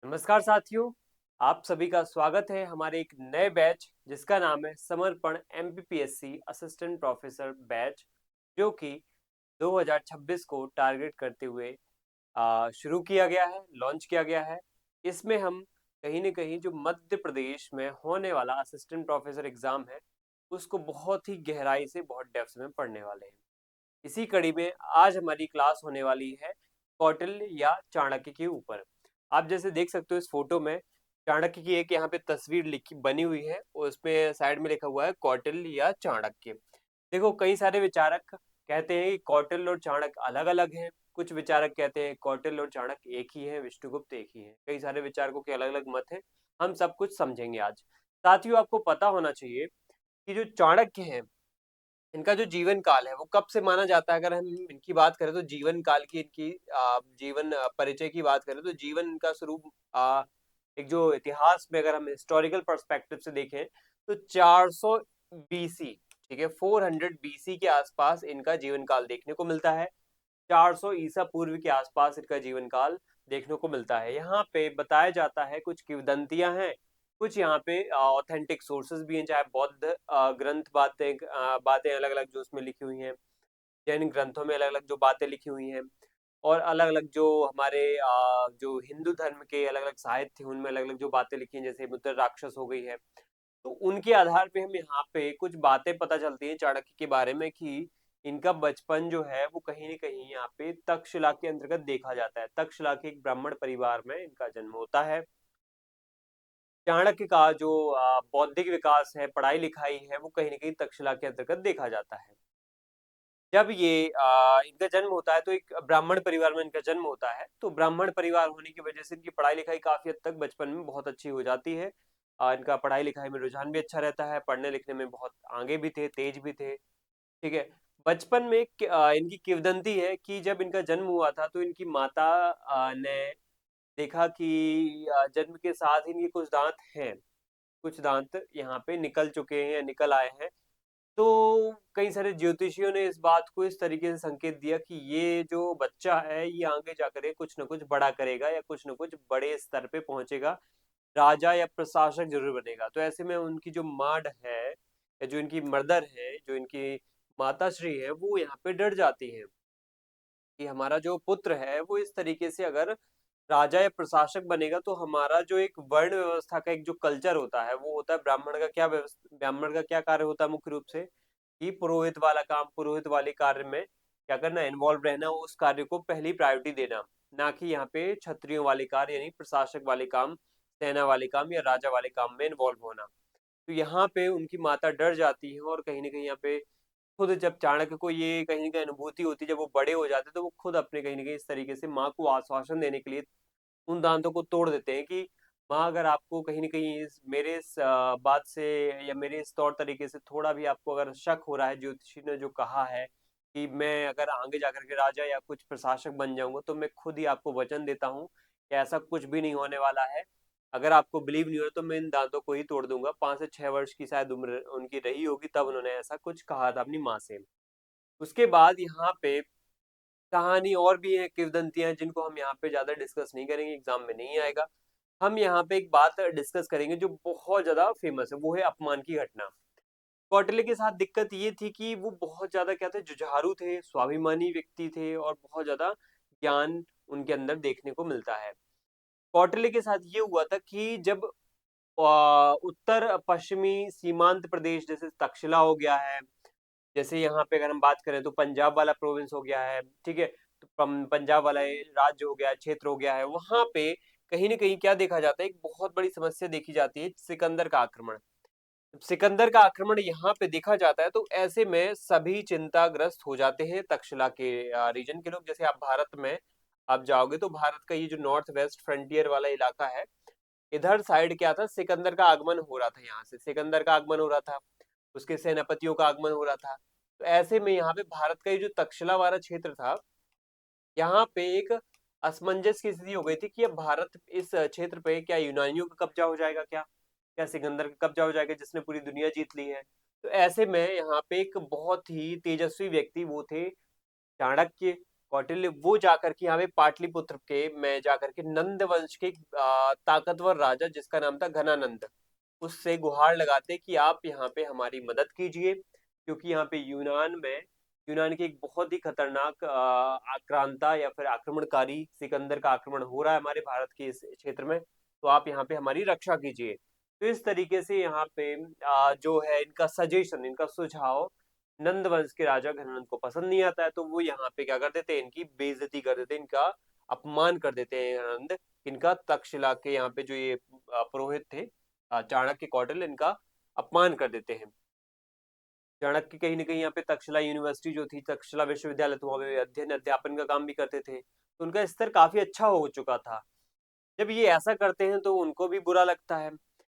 नमस्कार साथियों, आप सभी का स्वागत है हमारे एक नए बैच जिसका नाम है समर्पण एमपीपीएससी असिस्टेंट प्रोफेसर बैच, जो कि 2026 को टारगेट करते हुए शुरू किया गया है, लॉन्च किया गया है। इसमें हम कहीं न कहीं जो मध्य प्रदेश में होने वाला असिस्टेंट प्रोफेसर एग्जाम है, उसको बहुत ही गहराई से बहुत डेप्थ में पढ़ने वाले हैं। इसी कड़ी में आज हमारी क्लास होने वाली है कौटिल्य या चाणक्य के ऊपर। आप जैसे देख सकते हो इस फोटो में चाणक्य की एक यहाँ पे तस्वीर लिखी बनी हुई है और उसमें साइड में लिखा हुआ है कौटिल्य या चाणक्य। देखो कई सारे विचारक कहते हैं कि कौटिल्य और चाणक्य अलग अलग हैं। कुछ विचारक कहते हैं कौटिल्य और चाणक्य एक ही है, विष्णुगुप्त एक ही है। कई सारे विचारकों के अलग अलग मत हैं। हम सब कुछ समझेंगे आज। साथियों, आपको पता होना चाहिए कि जो चाणक्य हैं, इनका जो जीवन काल है वो कब से माना जाता है। अगर हम इनकी बात करें तो जीवन काल की इनकी जीवन परिचय की बात करें तो जीवन इनका स्वरूप एक जो इतिहास में अगर हम हिस्टोरिकल पर्सपेक्टिव से देखें तो 400 बीसी, ठीक है, 400 बीसी के आसपास इनका जीवन काल देखने को मिलता है। 400 ईसा पूर्व के आसपास इनका जीवन काल देखने को मिलता है। यहाँ पे बताया जाता है कुछ किंवदंतियां हैं, कुछ यहाँ पे ऑथेंटिक सोर्सेज भी हैं, चाहे बौद्ध ग्रंथ बातें अलग अलग जो उसमें लिखी हुई हैं, जैन ग्रंथों में अलग अलग जो बातें लिखी हुई हैं, और अलग अलग जो हमारे जो हिंदू धर्म के अलग अलग साहित्य उनमें अलग अलग जो बातें लिखी हैं, जैसे मुद्र राक्षस हो गई है। तो उनके आधार पे हम यहाँ पे कुछ बातें पता चलती हैं चाणक्य के बारे में कि इनका बचपन जो है वो कहीं न कहीं यहाँ पे तक्षशिला के अंतर्गत देखा जाता है। तक्षशिला के एक ब्राह्मण परिवार में इनका जन्म होता है। चाणक्य का जो बौद्धिक विकास है, पढ़ाई-लिखाई है, वो कहीं न कहीं तक्षशिला के अंतर्गत देखा जाता है। जब ये इनका जन्म होता है तो एक ब्राह्मण परिवार में इनका जन्म होता है, तो ब्राह्मण परिवार होने की वजह से इनकी पढ़ाई-लिखाई काफ़ी हद तक बचपन में बहुत अच्छी हो जाती है। इनका पढ़ाई-लिखाई में रुझान भी अच्छा रहता है, पढ़ने-लिखने में बहुत आगे भी थे, तेज भी थे, ठीक है। बचपन में इनकी किंवदंती है कि जब इनका जन्म हुआ था तो इनकी माता ने देखा कि जन्म के साथ ही इनके कुछ दाँत हैं, कुछ दाँत यहाँ पे निकल चुके हैं या निकल आए हैं। तो कई सारे ज्योतिषियों ने इस बात को इस तरीके से संकेत दिया कि ये जो बच्चा है ये आगे जाकर के कुछ न कुछ बड़ा करेगा या कुछ न कुछ बड़े स्तर पे पहुंचेगा, राजा या प्रशासक जरूर बनेगा। तो ऐसे में उनकी जो माड है या जो इनकी मदर है, जो इनकी माता श्री है, वो यहाँ पे डर जाती है कि हमारा जो पुत्र है वो इस तरीके से अगर राजा या प्रशासक बनेगा तो हमारा जो एक वर्ण व्यवस्था का एक जो कल्चर होता है वो होता है ब्राह्मण का क्या कार्य होता है मुख्य रूप से कि पुरोहित वाला काम, पुरोहित वाले कार्य में क्या करना, इन्वॉल्व रहना, उस कार्य को पहली प्रायोरिटी देना, ना कि यहाँ पे क्षत्रियों वाले कार्य यानी प्रशासक वाले काम, सेना वाले काम या राजा वाले काम में इन्वॉल्व होना। तो यहाँ पे उनकी माता डर जाती है और कहीं न कहीं यहाँ पे खुद जब चाणक्य को ये कहीं न कहीं अनुभूति होती है, जब वो बड़े हो जाते हैं, तो वो खुद अपने कहीं न कहीं इस तरीके से माँ को आश्वासन देने के लिए उन दांतों को तोड़ देते हैं कि माँ, अगर आपको कहीं न कहीं इस बात से या मेरे इस तौर तरीके से थोड़ा भी आपको अगर शक हो रहा है, ज्योतिषी ने जो कहा है कि मैं अगर आगे जाकर के राजा या कुछ प्रशासक बन जाऊँगा, तो मैं खुद ही आपको वचन देता हूँ कि ऐसा कुछ भी नहीं होने वाला है। अगर आपको बिलीव नहीं हो रहा तो मैं इन दांतों को ही तोड़ दूँगा। 5 से 6 वर्ष की शायद उम्र उनकी रही होगी तब उन्होंने ऐसा कुछ कहा था अपनी माँ से। उसके बाद यहाँ पे कहानी और भी है, किंवदंतियाँ हैं जिनको हम यहाँ पे ज़्यादा डिस्कस नहीं करेंगे, एग्ज़ाम में नहीं आएगा। हम यहाँ पे एक बात डिस्कस करेंगे जो बहुत ज़्यादा फेमस है, वो है अपमान की घटना। कौटिल्य के साथ दिक्कत ये थी कि वो बहुत ज़्यादा क्या थे, जुझारू थे, स्वाभिमानी व्यक्ति थे और बहुत ज़्यादा ज्ञान उनके अंदर देखने को मिलता है। कौटिल्य के साथ ये हुआ था कि जब उत्तर पश्चिमी सीमांत प्रदेश जैसे तक्षशिला हो गया है, जैसे यहाँ पे अगर हम बात करें तो पंजाब वाला प्रोविंस हो गया है, ठीक है? तो पंजाब वाला ये राज्य हो गया है, क्षेत्र हो गया है, वहाँ पे कहीं न कहीं क्या देखा जाता है, एक बहुत बड़ी समस्या देखी जाती है, सिकंदर का आक्रमण। सिकंदर का आक्रमण यहाँ पे देखा जाता है तो ऐसे में सभी चिंताग्रस्त हो जाते हैं तक्षशिला के रीजन के लोग। जैसे आप भारत में आप जाओगे तो भारत का ये जो नॉर्थ वेस्ट फ्रंटियर वाला इलाका है, इधर साइड क्या था, सिकंदर का आगमन हो रहा था, यहाँ से सिकंदर का आगमन हो रहा था, उसके सेनापतियों का आगमन हो रहा था। तो ऐसे में यहाँ पे भारत का ये जो तक्षशिला वाला क्षेत्र था, यहाँ पे एक असमंजस की स्थिति हो गई थी कि अब भारत इस क्षेत्र पे क्या यूनानियों का कब्जा हो जाएगा क्या? क्या सिकंदर का कब्जा हो जाएगा जिसने पूरी दुनिया जीत ली है? तो ऐसे में यहाँ पे एक बहुत ही तेजस्वी व्यक्ति वो थे चाणक्य, कौटिल्य वो जाकर के यहाँ पे पाटलिपुत्र के में जाकर के नंद वंश के ताकतवर राजा जिसका नाम था घनानंद, उससे गुहार लगाते कि आप यहाँ पे हमारी मदद कीजिए, क्योंकि यहाँ पे यूनान की एक बहुत ही खतरनाक आक्रांता या फिर आक्रमणकारी सिकंदर का आक्रमण हो रहा है हमारे भारत के इस क्षेत्र में, तो आप यहाँ पे हमारी रक्षा कीजिए। तो इस तरीके से यहाँ पे जो है इनका सजेशन, इनका सुझाव नंद वंश के राजा घनानंद को पसंद नहीं आता है, तो वो यहाँ पे क्या कर देते हैं, इनकी बेइज्जती कर देते हैं, इनका अपमान कर देते हैं घनानंद। इनका तक्षशिला के यहाँ पे जो ये पुरोहित थे चाणक्य कौटिल्य, इनका अपमान कर देते हैं। चाणक्य कहीं ना कहीं यहाँ पे तक्षशिला यूनिवर्सिटी जो थी, तक्षशिला विश्वविद्यालय, तो वहाँ पे अध्ययन अध्यापन का काम भी करते थे, तो उनका स्तर काफी अच्छा हो चुका था। जब ये ऐसा करते हैं तो उनको भी बुरा लगता है।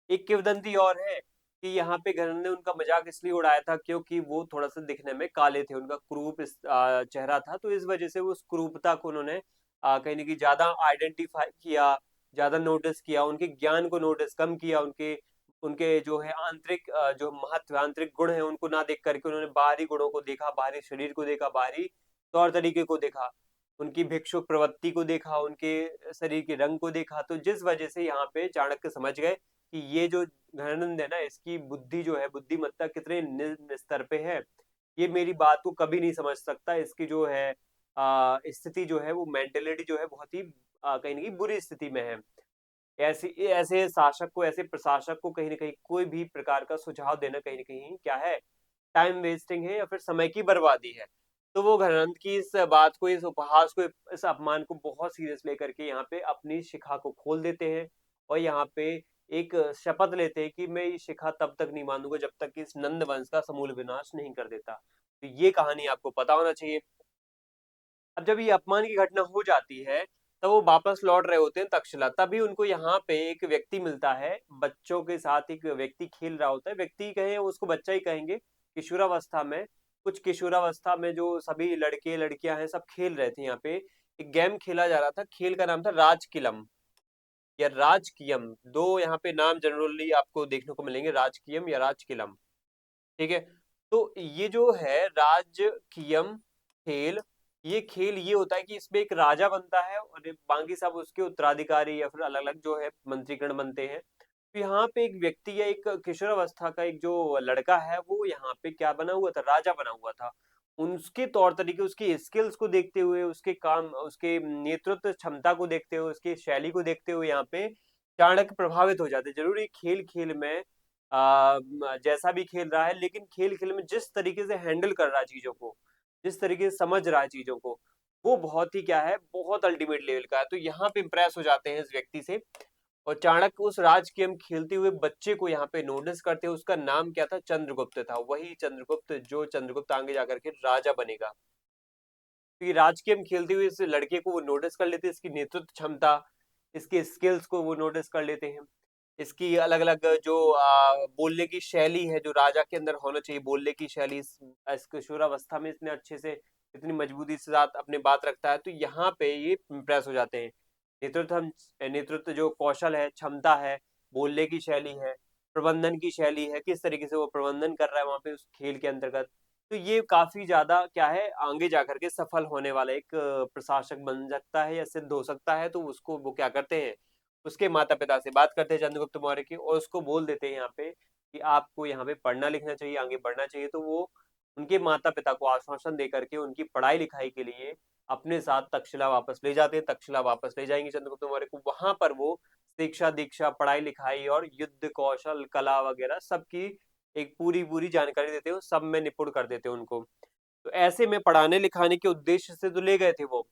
एक किंवदंती और है कि यहाँ पे घरन ने उनका मजाक इसलिए उड़ाया था क्योंकि वो थोड़ा सा दिखने में काले थे, उनका क्रूप चेहरा था, तो इस वजह से वो उस क्रूपता को उन्होंने कहीं ना कहीं ज्यादा आइडेंटिफाई किया, ज्यादा नोटिस किया, उनके ज्ञान को नोटिस कम किया, उनके उनके जो है आंतरिक जो महत्व, आंतरिक गुण है उनको ना देख करके उन्होंने बाहरी गुणों को देखा, बाहरी शरीर को देखा, बाहरी तौर तरीके को देखा, उनकी भिक्षुक प्रवृत्ति को देखा, उनके शरीर के रंग को देखा। तो जिस वजह से यहाँ पे चाणक्य समझ गए कि ये जो घनानंद है ना, इसकी बुद्धि जो है, बुद्धिमत्ता कितने निम्न स्तर पे है, ये मेरी बात को कभी नहीं समझ सकता, इसकी जो है स्थिति जो है वो मेंटेलिटी जो है बहुत ही कहीं ना कहीं बुरी स्थिति में है। ऐसे ऐसे शासक को, ऐसे प्रशासक को कहीं ना कहीं कोई भी प्रकार का सुझाव देना कहीं ना कहीं क्या है, टाइम वेस्टिंग है या फिर समय की बर्बादी है। तो वो घनानंद की इस बात को, इस उपहास को, इस अपमान को बहुत सीरियस लेकर के यहाँ पे अपनी शिखा को खोल देते हैं और यहाँ पे एक शपथ लेते हैं कि मैं ये शिखा तब तक नहीं मानूंगा जब तक कि इस नंद वंश का समूल विनाश नहीं कर देता। तो ये कहानी आपको पता होना चाहिए। अब जब ये अपमान की घटना हो जाती है तब वो वापस लौट रहे होते हैं तक्षशिला, तभी उनको यहाँ पे एक व्यक्ति मिलता है, बच्चों के साथ एक व्यक्ति खेल रहा होता है, व्यक्ति कहें उसको बच्चा ही कहेंगे, किशोरावस्था में, कुछ किशोरावस्था में जो सभी लड़के लड़कियां हैं सब खेल रहे थे यहाँ पे, एक गेम खेला जा रहा था, खेल का नाम था राजकिलम या राजकियम, दो यहाँ पे नाम जनरली आपको देखने को मिलेंगे, राजकियम या राजकिलम। ठीक है, तो ये जो है राजकियम खेल, ये खेल ये होता है कि इसमें एक राजा बनता है और बाकी सब उसके उत्तराधिकारी या फिर अलग अलग जो है मंत्रीगण बनते हैं। तो यहाँ पे एक व्यक्ति या एक किशोरावस्था का एक जो लड़का है वो यहाँ पे क्या बना हुआ था, राजा बना हुआ था। उसके तौर तरीके, उसकी स्किल्स को देखते हुए, उसके काम, उसके नेतृत्व क्षमता को देखते हुए, उसकी शैली को देखते हुए यहाँ पे चाणक्य प्रभावित हो जाते। जरूरी खेल खेल में जैसा भी खेल रहा है, लेकिन खेल खेल में जिस तरीके से हैंडल कर रहा है चीजों को, जिस तरीके से समझ रहा है चीजों को, वो बहुत ही क्या है, बहुत अल्टीमेट लेवल का है। तो यहाँ पे इंप्रेस हो जाते हैं इस व्यक्ति से और चाणक्य उस राज गेम खेलते हुए बच्चे को यहाँ पे नोटिस करते हैं। उसका नाम क्या था, चंद्रगुप्त था, वही चंद्रगुप्त जो चंद्रगुप्त आगे जाकर के राजा बनेगा। तो ये राज गेम खेलते हुए इस लड़के को वो नोटिस कर लेते हैं, इसकी नेतृत्व क्षमता, इसके स्किल्स को वो नोटिस कर लेते हैं, इसकी अलग अलग जो बोलने की शैली है जो राजा के अंदर होना चाहिए, बोलने की शैली, इस किशोरावस्था में इतने अच्छे से, इतनी मजबूती से साथ अपने बात रखता है, तो यहाँ पे ये इम्प्रेस हो जाते हैं। नेतृत्व जो कौशल है, क्षमता है, बोलने की शैली है, प्रबंधन की शैली है, किस तरीके से वो प्रबंधन कर रहा है वहां पे उस खेल के अंतर्गत, तो ये काफी ज्यादा क्या है, आगे जाकर के सफल होने वाला एक प्रशासक बन सकता है या सिद्ध हो सकता है। तो उसको वो क्या करते हैं, उसके माता पिता से बात करते हैं चंद्रगुप्त मौर्य की, और उसको बोल देते हैं यहाँ पे कि आपको यहाँ पे पढ़ना लिखना चाहिए, आगे बढ़ना चाहिए। तो वो उनके माता पिता को आश्वासन दे करके उनकी पढ़ाई लिखाई के लिए अपने साथ तक्षशिला वापस ले जाते हैं। तक्षशिला वापस ले जाएंगे चंद्रगुप्त मौर्य को, वहां पर वो शिक्षा दीक्षा, पढ़ाई लिखाई और युद्ध कौशल, कला वगैरह सबकी एक पूरी पूरी जानकारी देते हो, सब में निपुण कर देते हो उनको। तो ऐसे में पढ़ाने लिखाने के उद्देश्य से तो ले गए थे वो,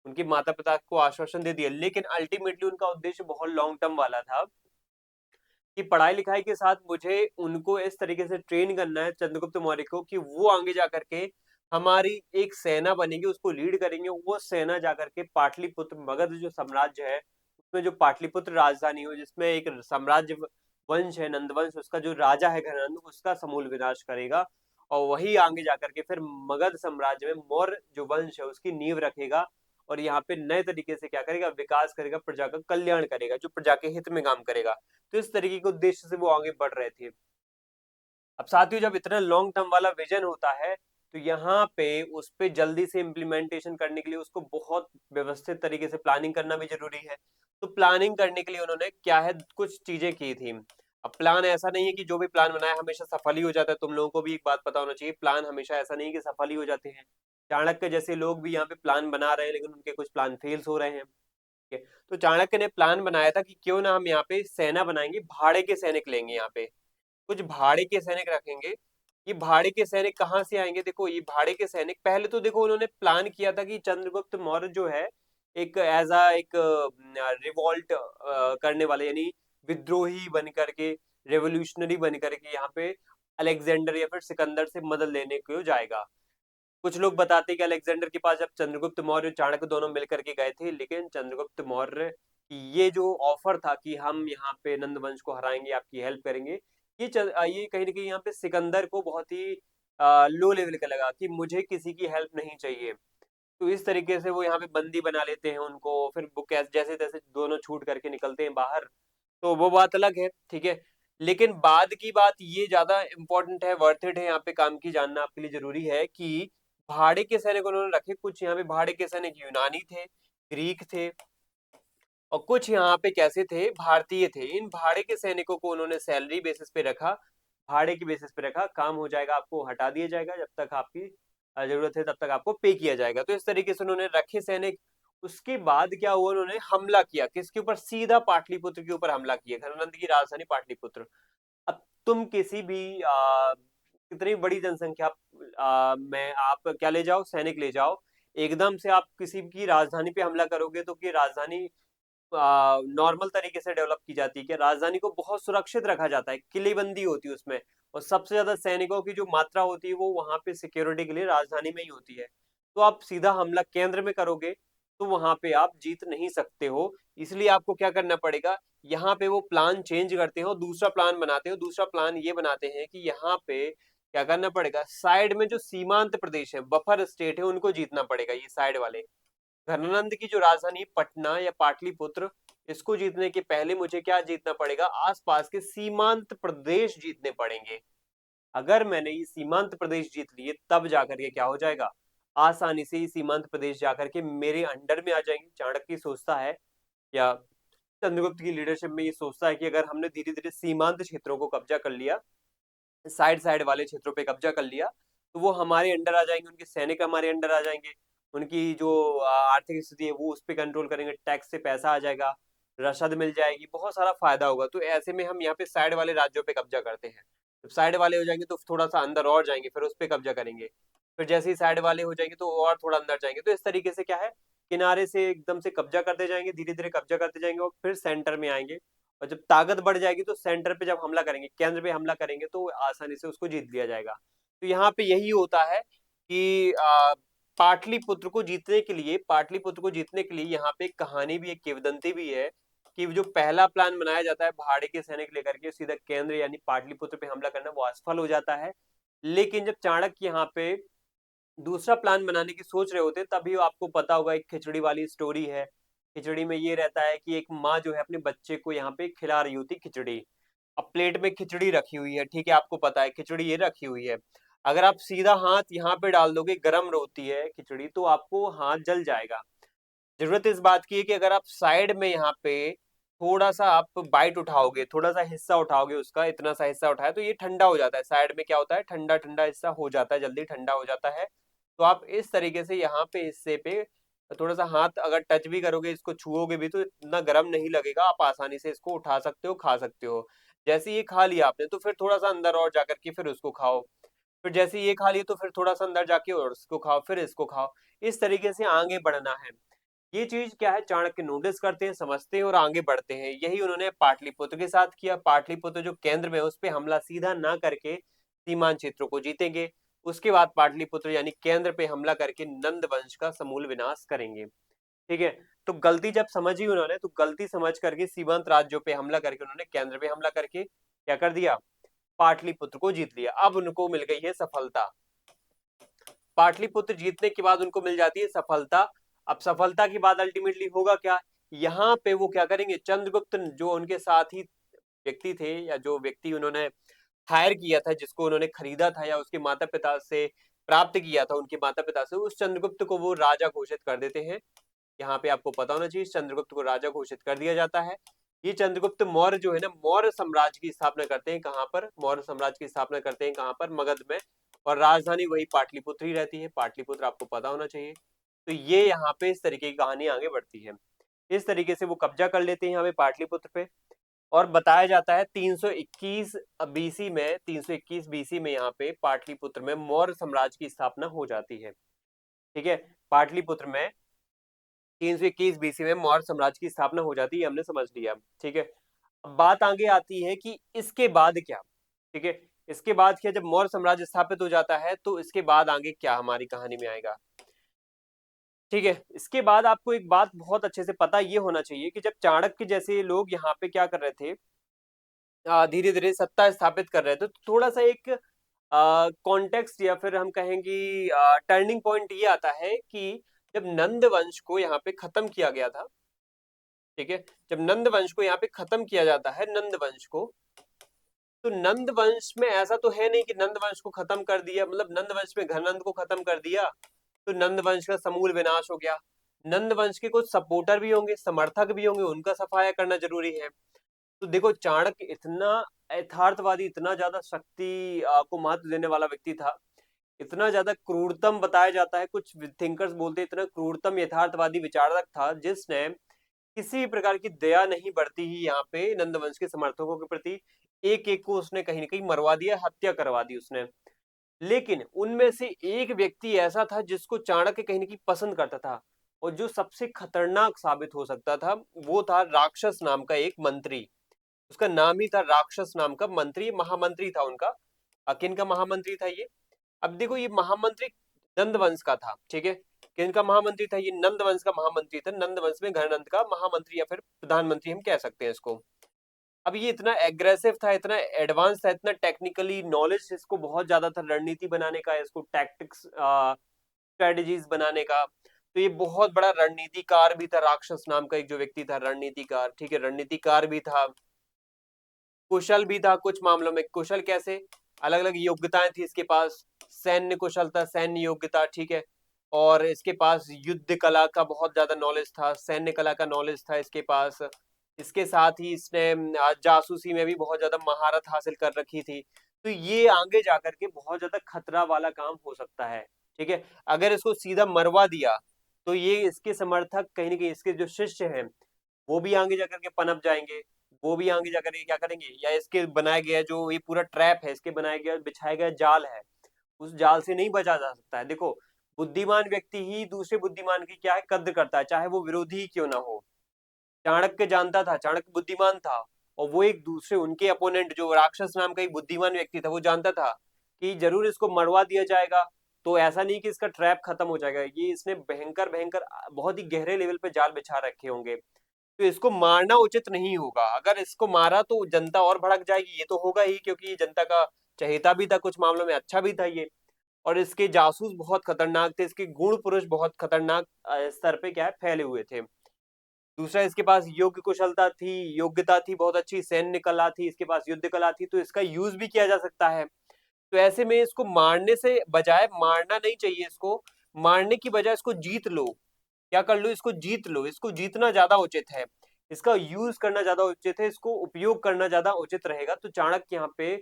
उनके माता पिता को आश्वासन दे दिया, लेकिन अल्टीमेटली उनका उद्देश्य बहुत लॉन्ग टर्म वाला था कि पढ़ाई लिखाई के साथ मुझे उनको इस तरीके से ट्रेन करना है, चंद्रगुप्त मौर्य को, कि वो आगे जाकर के हमारी एक सेना बनेगी, उसको लीड करेंगे। वो सेना जाकर के पाटलिपुत्र, मगध जो साम्राज्य है उसमें जो पाटलिपुत्र राजधानी हो, जिसमें एक साम्राज्य वंश है नंदवंश, उसका जो राजा है घनानंद, उसका समूल विनाश करेगा और वही आगे जाकर के फिर मगध साम्राज्य में मौर्य जो वंश है उसकी नींव रखेगा और यहाँ पे नए तरीके से क्या करेगा, विकास करेगा, प्रजा का कल्याण करेगा, जो प्रजा के हित में काम करेगा। तो इस तरीके के उद्देश्य से वो आगे बढ़ रहे थे। अब साथियों, जब इतना लॉन्ग टर्म वाला विजन होता है तो यहाँ पे उस पे जल्दी से इम्प्लीमेंटेशन करने के लिए उसको बहुत व्यवस्थित तरीके से प्लानिंग करना भी जरूरी है। तो प्लानिंग करने के लिए उन्होंने क्या है कुछ चीजें की थी। अब प्लान ऐसा नहीं है कि जो भी प्लान बनाया हमेशा सफल ही हो जाता है। तुम लोगों को भी एक बात पता होना चाहिए, प्लान हमेशा ऐसा नहीं कि सफल ही हो जाते हैं। चाणक्य जैसे लोग भी यहाँ पे प्लान बना रहे हैं लेकिन उनके कुछ प्लान फेल्स हो रहे हैं। ठीक है, तो चाणक्य ने प्लान बनाया था कि क्यों ना हम यहाँ पे सेना बनाएंगे, भाड़े के सैनिक लेंगे, यहाँ पे कुछ भाड़े के सैनिक रखेंगे। ये भाड़े के सैनिक कहाँ से आएंगे? देखो ये भाड़े के सैनिक पहले तो देखो उन्होंने प्लान किया था कि चंद्रगुप्त मौर्य जो है एक एज अ एक रिवॉल्ट करने वाले यानी विद्रोही बन करके, रेवोल्यूशनरी बन करके यहाँ पे अलेक्जेंडर या फिर सिकंदर से मदद लेने को जाएगा। कुछ लोग बताते हैं कि अलेक्जेंडर के पास जब चंद्रगुप्त मौर्य और चाणक्य दोनों मिलकर के गए थे, लेकिन चंद्रगुप्त मौर्य की ये जो ऑफर था कि हम यहाँ पे नंद वंश को हराएंगे, आपकी हेल्प करेंगे, ये कहीं ना कहीं यहाँ पे सिकंदर को बहुत ही लो लेवल का लगा कि मुझे किसी की हेल्प नहीं चाहिए। तो इस तरीके से वो यहाँ पे बंदी बना लेते हैं उनको, फिर वो कैसे जैसे तैसे दोनों छूट करके निकलते हैं बाहर। तो वो बात अलग है, ठीक है। लेकिन बाद की बात ये ज्यादा इंपॉर्टेंट है, वर्थ इट है, यहाँ पे काम की जानना आपके लिए जरूरी है कि भाड़े के सैनिक उन्होंने रखे। कुछ यहाँ पे भाड़े के सैनिक यूनानी थे, ग्रीक थे, और कुछ यहाँ पे कैसे थे, भारतीय थे। इन भाड़े के सैनिकों को उन्होंने सैलरी बेसिस पे रखा, भाड़े की बेसिस पे रखा। काम हो जाएगा, आपको हटा दिया जाएगा, जब तक आपकी जरूरत है तब तक आपको पे किया जाएगा। तो इस तरीके से उन्होंने रखे सैनिक। उसके बाद क्या हुआ, उन्होंने हमला किया किसके ऊपर? सीधा पाटलिपुत्र के ऊपर हमला किया, घनानंद की राजधानी पाटलिपुत्र। अब तुम किसी भी कितनी बड़ी जनसंख्या में आप क्या ले जाओ, सैनिक ले जाओ, एकदम से आप किसी की राजधानी पे हमला करोगे तो कि राजधानी नॉर्मल तरीके से डेवलप की जाती है कि राजधानी को बहुत सुरक्षित रखा जाता है, किलेबंदी होती है उसमें, और सबसे ज्यादा सैनिकों की जो मात्रा होती है वो वहां पे सिक्योरिटी के लिए राजधानी में ही होती है। तो आप सीधा हमला केंद्र में करोगे तो वहां पे आप जीत नहीं सकते हो। इसलिए आपको क्या करना पड़ेगा, यहाँ पे वो प्लान चेंज करते हो, दूसरा प्लान बनाते हो। दूसरा प्लान ये बनाते हैं कि यहाँ पे क्या करना पड़ेगा, साइड में जो सीमांत प्रदेश है, बफर स्टेट है, उनको जीतना पड़ेगा। ये साइड वाले धनानंद की जो राजधानी पटना या पाटलिपुत्र, इसको जीतने के पहले मुझे क्या जीतना पड़ेगा, आसपास के सीमांत प्रदेश जीतने पड़ेंगे। अगर मैंने ये सीमांत प्रदेश जीत लिए तब जाकर के क्या हो जाएगा, आसानी से ये सीमांत प्रदेश जाकर के मेरे अंडर में आ जाएंगे। चाणक्य सोचता है, या चंद्रगुप्त की लीडरशिप में ये सोचता है कि अगर हमने धीरे धीरे सीमांत क्षेत्रों को कब्जा कर लिया, साइड साइड वाले क्षेत्रों पे कब्जा कर लिया, तो वो हमारे अंडर आ जाएंगे, उनके सैनिक हमारे अंडर आ जाएंगे, उनकी जो आर्थिक स्थिति है वो उस पर कंट्रोल करेंगे, टैक्स से पैसा आ जाएगा, रसद मिल जाएगी, बहुत सारा फायदा होगा। तो ऐसे में हम यहाँ पे साइड वाले राज्यों पे कब्जा करते हैं। जब साइड वाले हो जाएंगे तो थोड़ा सा अंदर और जाएंगे, फिर उस पर कब्जा करेंगे। फिर जैसे ही साइड वाले हो जाएंगे तो और थोड़ा अंदर जाएंगे। तो इस तरीके से क्या है, किनारे से एकदम से कब्जा करते जाएंगे, धीरे धीरे कब्जा करते जाएंगे, और फिर सेंटर में आएंगे। और जब ताकत बढ़ जाएगी तो सेंटर पे जब हमला करेंगे, केंद्र पे हमला करेंगे, तो आसानी से उसको जीत लिया जाएगा। तो यहाँ पे यही होता है कि पाटलिपुत्र को जीतने के लिए, पाटलिपुत्र को जीतने के लिए यहाँ पे एक कहानी भी, एक किंवदंती भी है कि जो पहला प्लान बनाया जाता है भाड़े के सैनिक लेकर के सीधा केंद्र यानी पाटलिपुत्र पे हमला करना, वो असफल हो जाता है। लेकिन जब चाणक्य यहाँ पे दूसरा प्लान बनाने की सोच रहे होते हैं, तभी आपको पता होगा एक खिचड़ी वाली स्टोरी है। खिचड़ी में ये रहता है कि एक माँ जो है अपने बच्चे को यहाँ पे खिला रही होती खिचड़ी। अब प्लेट में खिचड़ी रखी हुई है, ठीक है, आपको पता है खिचड़ी ये रखी हुई है। अगर आप सीधा हाथ यहाँ पे डाल दोगे, गर्म होती है खिचड़ी, तो आपको हाथ जल जाएगा। जरूरत इस बात की है कि अगर आप साइड में यहाँ पे थोड़ा सा आप बाइट उठाओगे, थोड़ा सा हिस्सा उठाओगे उसका, इतना सा हिस्सा उठाए तो ये ठंडा हो जाता है। साइड में क्या होता है, ठंडा ठंडा हिस्सा हो जाता है, जल्दी ठंडा हो जाता है। तो आप इस तरीके से यहाँ पे हिस्से पे थोड़ा सा हाथ अगर टच भी करोगे, इसको छुओगे भी, तो इतना गर्म नहीं लगेगा, आप आसानी से इसको उठा सकते हो, खा सकते हो। जैसे ये खा लिया आपने तो फिर थोड़ा सा अंदर और जाकर के फिर उसको खाओ। फिर जैसे ये खा लिया तो फिर थोड़ा सा अंदर जाके और इसको खाओ, फिर इसको खाओ। इस तरीके से आगे बढ़ना है। ये चीज क्या है, चाणक्य नोटिस करते हैं, समझते हैं और आगे बढ़ते हैं। यही उन्होंने पाटलिपुत्र के साथ किया। पाटलिपुत्र जो केंद्र में है उस पे हमला सीधा ना करके सीमांत क्षेत्रों को जीतेंगे। उसके बाद पाटलिपुत्र यानी केंद्र पे हमला करके नंद वंश का समूल विनाश करेंगे। ठीक है, तो गलती जब समझी उन्होंने, तो गलती समझ करके सीमांत राज्यों पे हमला करके उन्होंने केंद्र पे हमला करके क्या कर दिया, पाटलिपुत्र को जीत लिया। अब उनको मिल गई है सफलता। पाटलिपुत्र जीतने के बाद उनको मिल जाती है सफलता। अब सफलता के बाद अल्टीमेटली होगा क्या, यहाँ पे वो क्या करेंगे, चंद्रगुप्त जो उनके साथ ही व्यक्ति थे, या जो व्यक्ति उन्होंने हायर किया था, जिसको उन्होंने खरीदा था, या उसके माता पिता से प्राप्त किया था उनके माता पिता से, उस चंद्रगुप्त को वो राजा घोषित कर देते हैं। यहाँ पे आपको पता होना चाहिए, चंद्रगुप्त को राजा घोषित कर दिया जाता है। ये चंद्रगुप्त मौर्य जो है ना, मौर्य साम्राज्य की स्थापना करते हैं। कहाँ पर? मौर्य साम्राज्य की स्थापना करते हैं कहाँ पर? मगध में। और राजधानी वही पाटलिपुत्र ही रहती है। पाटलिपुत्र आपको पता होना चाहिए। तो ये यहाँ पे इस तरीके की कहानी आगे बढ़ती है। इस तरीके से वो कब्जा कर लेते हैं यहाँ पे पाटलिपुत्र पे। और बताया जाता है 321 बीसी में, 321 बीसी में यहाँ पे पाटलिपुत्र में मौर्य साम्राज्य की स्थापना हो जाती है। ठीक है, पाटलिपुत्र में 321 बीसी में मौर्य साम्राज्य की स्थापना हो जाती है, हमने समझ लिया। ठीक है, अब बात आगे आती है कि इसके बाद क्या। ठीक है, इसके बाद क्या, जब मौर्य साम्राज्य स्थापित हो जाता है तो इसके बाद आगे क्या हमारी कहानी में आएगा। ठीक है, इसके बाद आपको एक बात बहुत अच्छे से पता ये होना चाहिए कि जब चाणक्य जैसे लोग यहाँ पे क्या कर रहे थे, धीरे धीरे सत्ता स्थापित कर रहे थे, तो थोड़ा सा एक कॉन्टेक्स्ट या फिर हम कहेंगे टर्निंग पॉइंट ये आता है कि जब नंद वंश को यहाँ पे खत्म किया गया था। ठीक है, जब नंद वंश को यहाँ पे खत्म किया जाता है, नंद वंश को, तो नंद वंश में ऐसा तो है नहीं कि नंद वंश को खत्म कर दिया, मतलब नंद वंश में घनंद को खत्म कर दिया तो नंद वंश का समूल विनाश हो गया। नंद वंश के कुछ सपोर्टर भी होंगे, समर्थक भी होंगे, उनका सफाया करना जरूरी है। तो देखो, चाणक्य इतना यथार्थवादी, इतना ज्यादा शक्ति को महत्व देने वाला व्यक्ति था, इतना ज्यादा क्रूरतम बताया जाता है, कुछ थिंकर्स बोलते हैं इतना क्रूरतम यथार्थवादी विचारक था, जिसने किसी भी प्रकार की दया नहीं बढ़ती ही यहाँ पे नंदवंश के समर्थकों के प्रति। एक एक को उसने कहीं ना कहीं मरवा दिया, हत्या करवा दी उसने। लेकिन उनमें से एक व्यक्ति ऐसा था जिसको चाणक्य कहीं ना कहीं पसंद करता था, और जो सबसे खतरनाक साबित हो सकता था, वो था राक्षस नाम का एक मंत्री। उसका नाम ही था राक्षस नाम का मंत्री, महामंत्री था उनका। किन का महामंत्री था ये? अब देखो, ये महामंत्री नंद वंश का था। ठीक है, किन का महामंत्री था ये? नंद वंश का महामंत्री था। नंद वंश में घरनंद का महामंत्री या फिर प्रधानमंत्री हम कह सकते हैं इसको। अब ये इतना एग्रेसिव था, इतना एडवांस था, इतना टेक्निकली नॉलेज इसको बहुत ज्यादा था, रणनीति बनाने का, इसको टैक्टिक्स स्ट्रेटेजीज बनाने का। तो ये बहुत बड़ा रणनीतिकार भी था। राक्षस नाम का एक जो व्यक्ति था, रणनीतिकार। ठीक है, रणनीतिकार भी था, कुशल भी था, कुछ मामलों में कुशल कैसे, अलग अलग योग्यताएं थी इसके पास। सैन्य कुशलता, सैन्य योग्यता। ठीक है, और इसके पास युद्ध कला का बहुत ज्यादा नॉलेज था, सैन्य कला का नॉलेज था इसके पास। इसके साथ ही इसने जासूसी में भी बहुत ज्यादा महारत हासिल कर रखी थी। तो ये आगे जाकर के बहुत ज्यादा खतरा वाला काम हो सकता है। ठीक है, अगर इसको सीधा मरवा दिया तो ये इसके समर्थक कहीं ना कहीं, इसके जो शिष्य हैं, वो भी आगे जाकर के पनप जाएंगे। वो भी आगे जाकर के क्या करेंगे, या इसके बनाया गया जो ये पूरा ट्रैप है, इसके बनाया गया बिछाया गया जाल है, उस जाल से नहीं बचा जा सकता है। देखो, बुद्धिमान व्यक्ति ही दूसरे बुद्धिमान की क्या है, कद्र करता है, चाहे वो विरोधी ही क्यों ना हो। चाणक्य जानता था, चाणक्य बुद्धिमान था, और वो एक दूसरे उनके अपोनेंट जो राक्षस नाम का एक बुद्धिमान व्यक्ति था, वो जानता था कि जरूर इसको मरवा दिया जाएगा, तो ऐसा नहीं कि इसका ट्रैप खत्म हो जाएगा। ये इसने भयंकर भयंकर बहुत ही गहरे लेवल पे जाल बिछा रखे होंगे, तो इसको मारना उचित नहीं होगा। अगर इसको मारा तो जनता और भड़क जाएगी, ये तो होगा ही, क्योंकि ये जनता का चहेता भी था, कुछ मामलों में अच्छा भी था ये। और इसके जासूस बहुत खतरनाक थे, इसके गुण पुरुष बहुत खतरनाक स्तर पे क्या है, फैले हुए थे। दूसरा, इसके पास योग्य कुशलता थी, योग्यता थी, बहुत अच्छी सैन्य कला थी, इसके पास युद्ध कला थी, तो इसका यूज भी किया जा सकता है। तो ऐसे में इसको मारने से बजाय, मारना नहीं चाहिए इसको, मारने की बजाय इसको जीत लो। क्या कर लो, इसको जीत लो, इसको जीतना ज्यादा उचित है, इसका यूज करना ज्यादा उचित है, इसको उपयोग करना ज्यादा उचित रहेगा। तो चाणक्य यहाँ पे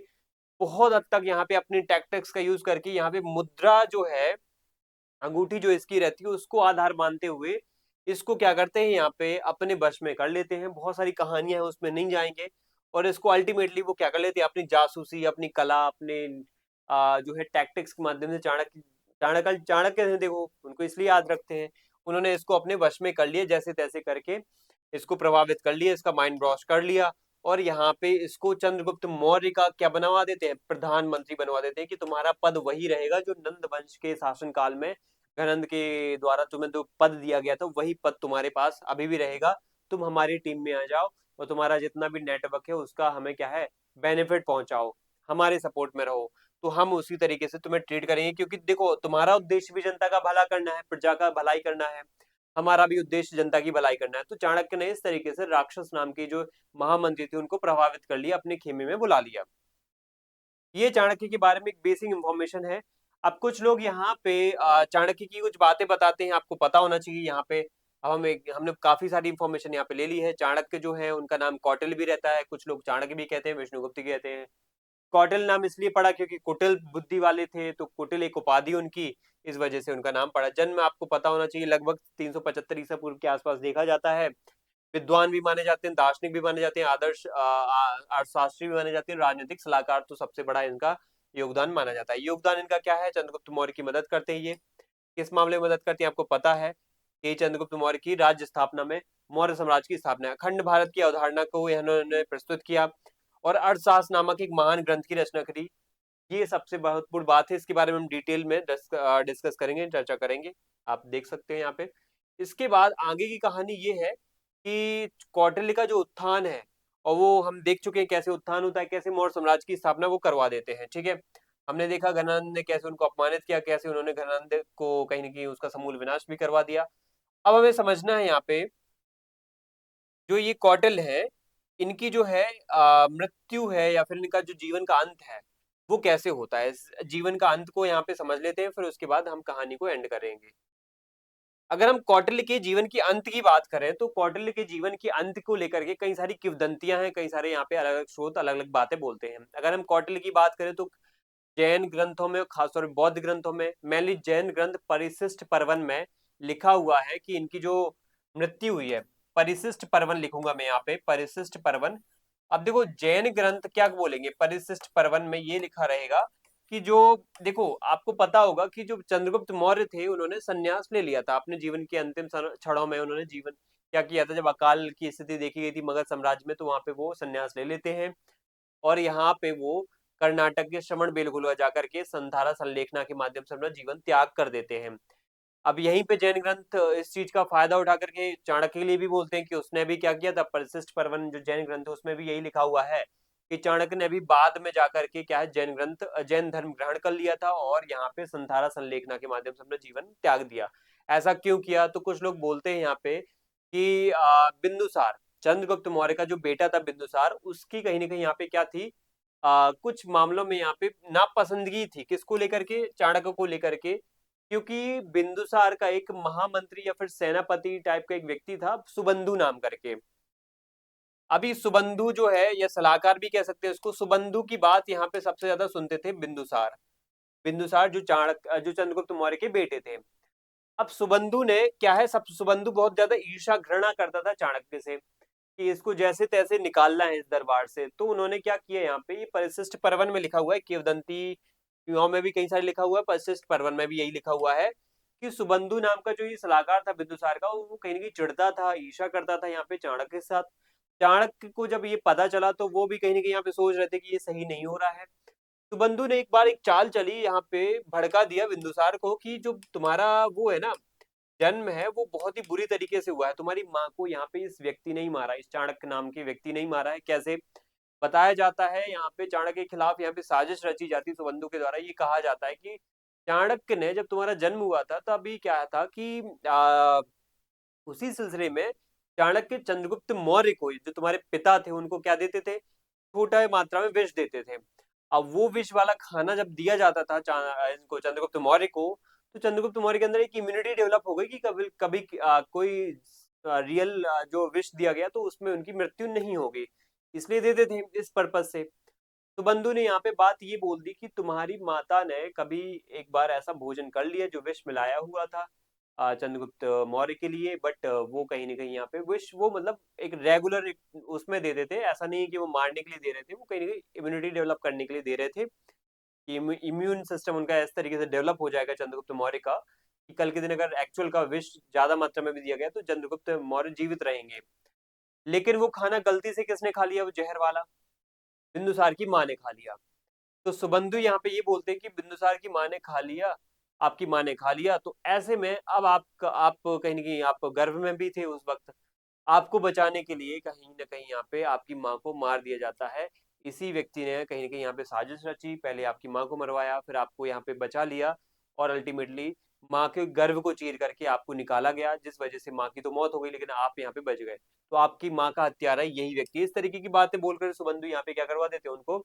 बहुत हद तक यहाँ पे अपनी टैक्टिक्स का यूज करके, यहाँ पे मुद्रा जो है, अंगूठी जो इसकी रहती है, उसको आधार मानते हुए इसको क्या करते हैं, यहाँ पे अपने वश में कर लेते हैं। बहुत सारी कहानियां हैं, उसमें नहीं जाएंगे। और इसको अल्टीमेटली वो क्या कर लेते हैं, अपनी जासूसी, अपनी कला, अपने जो है टैक्टिक्स के माध्यम से, चाणक्य चाणक्य चाणक्य हैं, देखो उनको इसलिए याद रखते हैं, उन्होंने इसको अपने वश में कर लिया, जैसे तैसे करके इसको प्रभावित कर लिया, इसका माइंड वॉश कर लिया। और यहाँ पे इसको चंद्रगुप्त मौर्य का क्या बनवा देते हैं, प्रधानमंत्री बनवा देते हैं, कि तुम्हारा पद वही रहेगा जो नंद वंश के शासन काल में घनंद के द्वारा तुम्हें जो पद दिया गया था, वही पद तुम्हारे पास अभी भी रहेगा। तुम हमारी टीम में आ जाओ, और तुम्हारा जितना भी नेटवर्क है उसका हमें क्या है, बेनिफिट पहुंचाओ, हमारे सपोर्ट में रहो, तो हम उसी तरीके से तुम्हें ट्रीट करेंगे। क्योंकि देखो, तुम्हारा उद्देश्य भी जनता का भला करना है, प्रजा का भलाई करना है, हमारा भी उद्देश्य जनता की भलाई करना है। तो चाणक्य ने इस तरीके से राक्षस नाम के जो महामंत्री थे उनको प्रभावित कर लिया, अपने खेमे में बुला लिया। ये चाणक्य के बारे में एक बेसिक इंफॉर्मेशन है। अब कुछ लोग यहाँ पे चाणक्य की कुछ बातें बताते हैं, आपको पता होना चाहिए यहाँ पे। अब हमने काफी सारी इंफॉर्मेशन यहाँ पे ले ली है। चाणक्य जो है उनका नाम कौटिल्य भी रहता है, कुछ लोग चाणक्य भी कहते हैं, विष्णुगुप्त भी कहते हैं। कौटिल्य नाम इसलिए पड़ा क्योंकि कुटिल बुद्धि वाले थे, तो कुटिल एक उपाधि उनकी, इस वजह से उनका नाम पड़ा। जन्म आपको पता होना चाहिए लगभग 375 ईसा पूर्व के आसपास देखा जाता है। विद्वान भी माने जाते हैं, दार्शनिक भी माने जाते हैं, आदर्श अर्थशास्त्री भी माने जाते हैं, राजनीतिक सलाहकार तो सबसे बड़ा इनका योगदान माना जाता है। योगदान इनका क्या है? चंद्रगुप्त मौर्य की मदद करते हैं ये। किस मामले में मदद करते हैं? आपको पता है कि चंद्रगुप्त मौर्य की राज्य स्थापना में, मौर्य साम्राज्य की स्थापना, अखंड भारत की अवधारणा को इन्होंने प्रस्तुत किया और अर्थशास्त्र नामक एक महान ग्रंथ की रचना करी। ये सबसे महत्वपूर्ण बात है, इसके बारे में हम डिटेल में डिस्कस करेंगे, चर्चा करेंगे। आप देख सकते हैं यहाँ पे। इसके बाद आगे की कहानी ये है कि कौटिल्य का जो उत्थान है, और वो हम देख चुके हैं कैसे उत्थान होता है, कैसे मौर्य साम्राज्य की स्थापना वो करवा देते हैं। ठीक है, हमने देखा घनानंद ने कैसे उनको अपमानित किया, कैसे उन्होंने घनानंद को कहीं ना कहीं उसका समूल विनाश भी करवा दिया। अब हमें समझना है यहाँ पे, जो ये कौटिल्य है, इनकी जो है मृत्यु है या फिर इनका जो जीवन का अंत है वो कैसे होता है। इस जीवन का अंत को यहाँ पे समझ लेते हैं, फिर उसके बाद हम कहानी को एंड करेंगे। अगर हम कौटिल्य के जीवन की अंत की बात करें, तो कौटिल्य के जीवन की अंत को लेकर के कई सारी किंवदंतियां हैं, कई सारे यहाँ पे अलग अलग स्रोत अलग अलग बातें बोलते हैं। अगर हम कौटिल्य की बात करें तो जैन ग्रंथों में, खासतौर पर बौद्ध ग्रंथों में, मेनली जैन ग्रंथ परिशिष्ट पर्वन में लिखा हुआ है कि इनकी जो मृत्यु हुई है, परिशिष्ट पर्वन लिखूंगा मैं यहाँ पे, परिशिष्ट पर्वन। अब देखो जैन ग्रंथ क्या बोलेंगे, परिशिष्ट पर्वन में ये लिखा रहेगा कि जो, देखो आपको पता होगा कि जो चंद्रगुप्त मौर्य थे उन्होंने संन्यास ले लिया था अपने जीवन के अंतिम क्षणों में। उन्होंने जीवन क्या किया था, जब अकाल की स्थिति देखी गई थी मगध साम्राज्य में, तो वहां पे वो संन्यास ले लेते हैं और यहाँ पे वो कर्नाटक के श्रवण बेलगोला जाकर के संधारा संलेखना के माध्यम से अपना जीवन त्याग कर देते हैं। अब यहीं पे जैन ग्रंथ इस चीज का फायदा उठा करके चाणक्य के लिए भी बोलते हैं कि उसने भी क्या किया था, परिशिष्ट पर्वन जो जैन ग्रंथ है उसमें भी यही लिखा हुआ है कि चाणक्य ने भी बाद में जाकर के क्या है, जैन ग्रंथ जैन धर्म ग्रहण कर लिया था और यहाँ पे संधारा संलेखना के माध्यम से अपना जीवन त्याग दिया। ऐसा क्यों किया? तो कुछ लोग बोलते हैं यहाँ पे कि बिंदुसार, चंद्रगुप्त मौर्य का जो बेटा था बिंदुसार, उसकी कहीं ना कहीं यहाँ पे क्या थी, कुछ मामलों में यहाँ पे नापसंदगी थी। किसको लेकर के? चाणक्य को लेकर के, क्योंकि बिंदुसार का एक महामंत्री या फिर सेनापति टाइप का एक व्यक्ति था सुबंधु नाम करके। अभी सुबंधु जो है, या सलाहकार भी कह सकते हैं उसको, सुबंधु की बात यहाँ पे सबसे ज्यादा सुनते थे बिंदुसार। बिंदुसार जो चाणक्य जो चंद्रगुप्त मौर्य के बेटे थे। अब सुबंधु ने क्या है, सब सुबंधु बहुत ज्यादा ईर्ष्या घृणा करता था चाणक्य से कि इसको जैसे तैसे निकालना है इस दरबार से। तो उन्होंने क्या किया, यहाँ पे ये परिशिष्ट पर्वन में लिखा हुआ है, किंवदंती में भी कई सारे लिखा हुआ है, परिशिष्ट पर्वन में भी यही लिखा हुआ है कि सुबंधु नाम का जो ये सलाहकार था बिंदुसार का, वो कहीं ना कहीं चिढ़ता था, ईर्ष्या करता था यहाँ पे चाणक्य के साथ। चाणक्य को जब ये पता चला तो वो भी कहीं ना कहीं यहाँ पे सोच रहे थे कि ये सही नहीं हो रहा है। सुबंधु ने एक बार एक चाल चली, यहाँ पे भड़का दिया बिंदुसार को कि जो तुम्हारा वो है ना जन्म है, वो बहुत ही बुरी तरीके से हुआ है। तुम्हारी माँ को यहाँ पे इस व्यक्ति नहीं मारा, इस चाणक्य नाम के व्यक्ति नहीं मारा है। कैसे? बताया जाता है यहाँ पे चाणक्य के खिलाफ यहाँ पे साजिश रची जाती है सुबंधु के द्वारा। ये कहा जाता है कि चाणक्य ने जब तुम्हारा जन्म हुआ था तभी क्या था कि उसी सिलसिले में चाणक्य चंद्रगुप्त मौर्य को, जो तुम्हारे पिता थे, उनको क्या देते थे, छोटा मात्रा में विष देते थे। अब वो विष वाला खाना जब दिया जाता था इनको, चंद्रगुप्त मौर्य को, तो चंद्रगुप्त मौर्य के अंदर एक इम्यूनिटी डेवलप हो गई कि कभी कभी कोई रियल जो विष दिया गया तो उसमें उनकी मृत्यु नहीं होगी, इसलिए देते थे इस पर्पज से। तो बंधु ने यहाँ पे बात ये बोल दी कि तुम्हारी माता ने कभी एक बार ऐसा भोजन कर लिया जो विष मिलाया हुआ था चंद्रगुप्त मौर्य के लिए, बट वो कहीं ना कहीं यहाँ पे विष वो मतलब एक रेगुलर उसमें दे देते, ऐसा नहीं कि वो मारने के लिए दे रहे थे, वो कहीं ना कहीं इम्यूनिटी डेवलप करने के लिए दे रहे थे कि इम्यून सिस्टम उनका इस तरीके से डेवलप हो जाएगा चंद्रगुप्त मौर्य का कि कल के दिन अगर एक्चुअल का विष ज्यादा मात्रा में भी दिया गया तो चंद्रगुप्त मौर्य जीवित रहेंगे। लेकिन वो खाना गलती से किसने खा लिया, वो जहर वाला बिंदुसार की माँ ने खा लिया। तो सुबंधु यहाँ पे ये बोलते हैं कि बिंदुसार की माँ ने खा लिया, आपकी माँ ने खा लिया, तो ऐसे में अब आप कहीं ना कहीं आप गर्भ में भी थे उस वक्त, आपको बचाने के लिए कहीं ना कहीं यहाँ पे आपकी माँ को मार दिया जाता है। इसी व्यक्ति ने कहीं ना कहीं यहाँ पे साजिश रची, पहले आपकी माँ को मरवाया, फिर आपको यहाँ पे बचा लिया और अल्टीमेटली माँ के गर्भ को चीर करके आपको निकाला गया, जिस वजह से माँ की तो मौत हो गई लेकिन आप यहाँ पे बच गए। तो आपकी माँ का हत्यारा यही व्यक्ति है। इस तरीके की बातें बोलकर सुबंधु यहाँ पे क्या करवा देते हैं उनको,